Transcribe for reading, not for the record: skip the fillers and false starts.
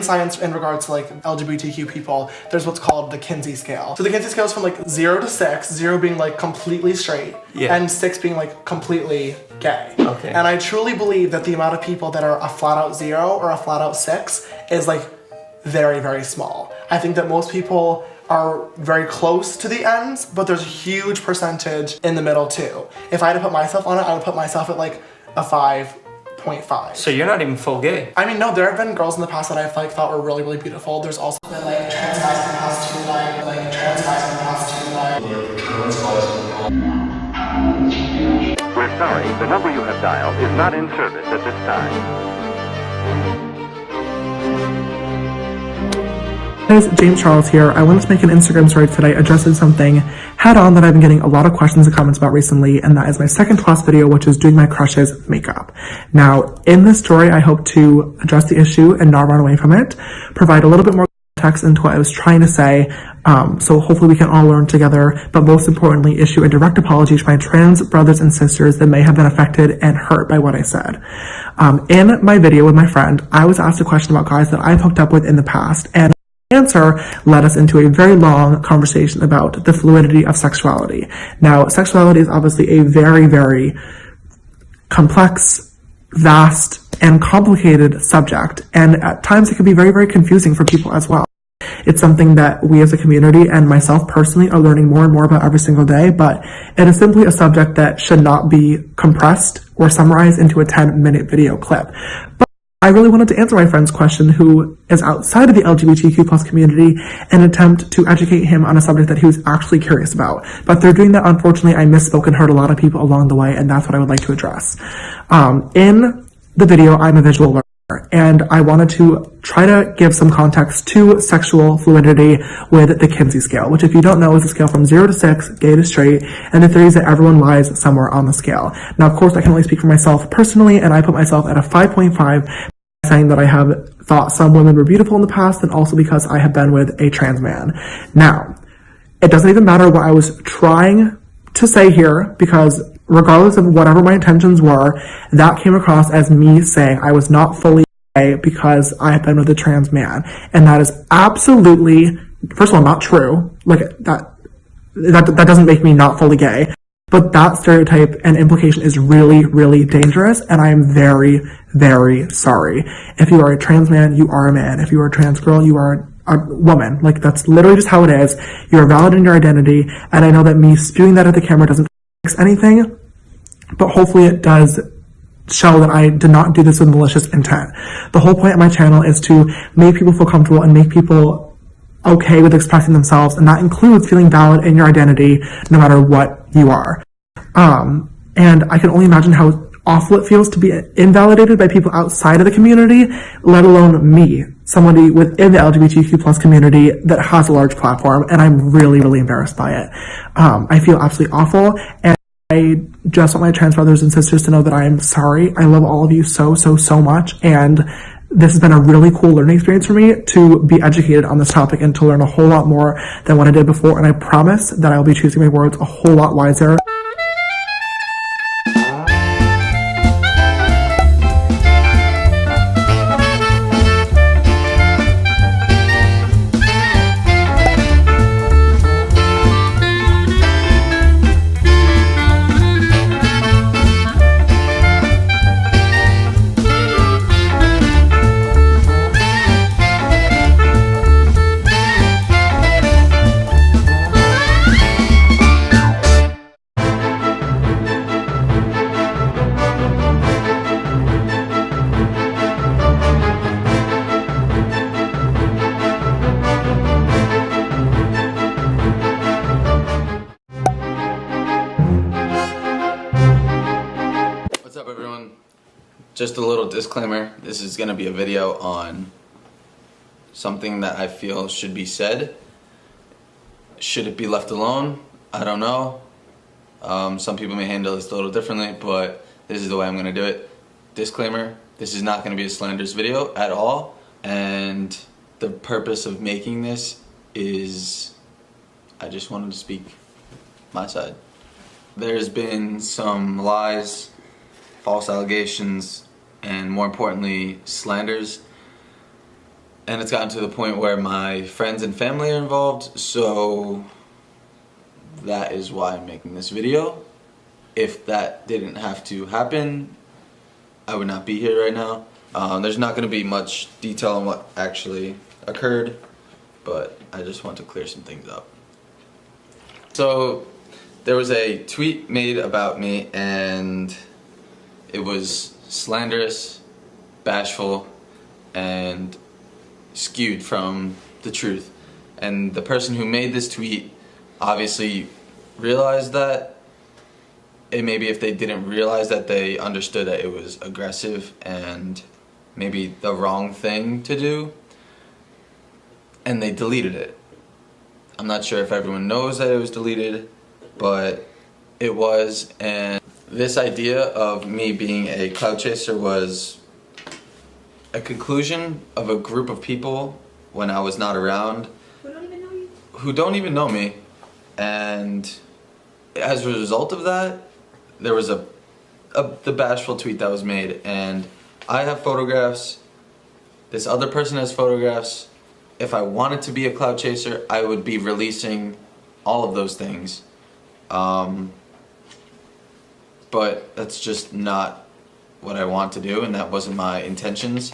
science in regards to like LGBTQ people, there's what's called the Kinsey scale. So the Kinsey scale is from like 0 to 6, 0 being like completely straight, and 6 being like completely gay. Okay. And I truly believe that the amount of people that are a flat out 0 or a flat out 6 is like very, very small. I think that most people are very close to the ends, but there's a huge percentage in the middle too. If I had to put myself on it, I would put myself at like a 5.5. So you're not even full gay? I mean, no, there have been girls in the past that I've like thought were really, really beautiful. There's also been like trans guys in the past too, like trans guys in the past too, We're sorry, the number you have dialed is not in service at this time. Guys, James Charles here. I wanted to make an Instagram story today addressing something head on that I've been getting a lot of questions and comments about recently, and that is my second to last video, which is doing my crush's makeup. Now, in this story, I hope to address the issue and not run away from it, provide a little bit more context into what I was trying to say, so hopefully we can all learn together, but most importantly, issue a direct apology to my trans brothers and sisters that may have been affected and hurt by what I said. In my video with my friend, I was asked a question about guys that I've hooked up with in the past, and answer led us into a very long conversation about the fluidity of sexuality. Now, sexuality is obviously a very, very complex, vast, and complicated subject, and at times it can be very, very confusing for people as well. It's something that we as a community and myself personally are learning more and more about every single day, but it is simply a subject that should not be compressed or summarized into a 10-minute video clip. But I really wanted to answer my friend's question, who is outside of the LGBTQ plus community, and attempt to educate him on a subject that he was actually curious about. But through doing that, unfortunately, I misspoke and hurt a lot of people along the way, and that's what I would like to address. In the video, I'm a visual learner, and I wanted to try to give some context to sexual fluidity with the Kinsey scale, which, if you don't know, is a scale from 0 to 6, gay to straight, and the theory is that everyone lies somewhere on the scale. Now, of course, I can only speak for myself personally, and I put myself at a 5.5, saying that I have thought some women were beautiful in the past, and also because I have been with a trans man. Now, it doesn't even matter what I was trying to say here, because regardless of whatever my intentions were, that came across as me saying I was not fully gay because I have been with a trans man. And that is absolutely, first of all, not true. Like, that doesn't make me not fully gay. But that stereotype and implication is really, really dangerous, and I am very, very sorry. If you are a trans man, you are a man. If you are a trans girl, you are a woman. Like, that's literally just how it is. You're valid in your identity, and I know that me spewing that at the camera doesn't fix anything, but hopefully it does show that I did not do this with malicious intent. The whole point of my channel is to make people feel comfortable and make people okay with expressing themselves, and that includes feeling valid in your identity no matter what you are. And I can only imagine how awful it feels to be invalidated by people outside of the community, let alone me, somebody within the LGBTQ plus community that has a large platform, and I'm really, really embarrassed by it. I feel absolutely awful, and I just want my trans brothers and sisters to know that I am sorry. I love all of you so, so, so much, and this has been a really cool learning experience for me to be educated on this topic and to learn a whole lot more than what I did before, and I promise that I will be choosing my words a whole lot wiser. Just a little disclaimer, this is going to be a video on something that I feel should be said. Should it be left alone? I don't know. Some people may handle this a little differently, but this is the way I'm going to do it. Disclaimer, this is not going to be a slanderous video at all, and the purpose of making this is I just wanted to speak my side. There's been some lies, false allegations, and more importantly, slanders and it's gotten to the point where my friends and family are involved, so that is why I'm making this video. If that didn't have to happen, I would not be here right now. There's not going to be much detail on what actually occurred, but I just want to clear some things up. So there was a tweet made about me, and it was slanderous, bashful, and skewed from the truth. And the person who made this tweet obviously realized that. And maybe if they didn't realize that, they understood that it was aggressive and maybe the wrong thing to do, and they deleted it. I'm not sure if everyone knows that it was deleted, but it was. And this idea of me being a clout chaser was a conclusion of a group of people when I was not around, who don't even know me. And as a result of that, there was the bashful tweet that was made, and I have photographs, this other person has photographs. If I wanted to be a clout chaser, I would be releasing all of those things. But that's just not what I want to do, and that wasn't my intentions.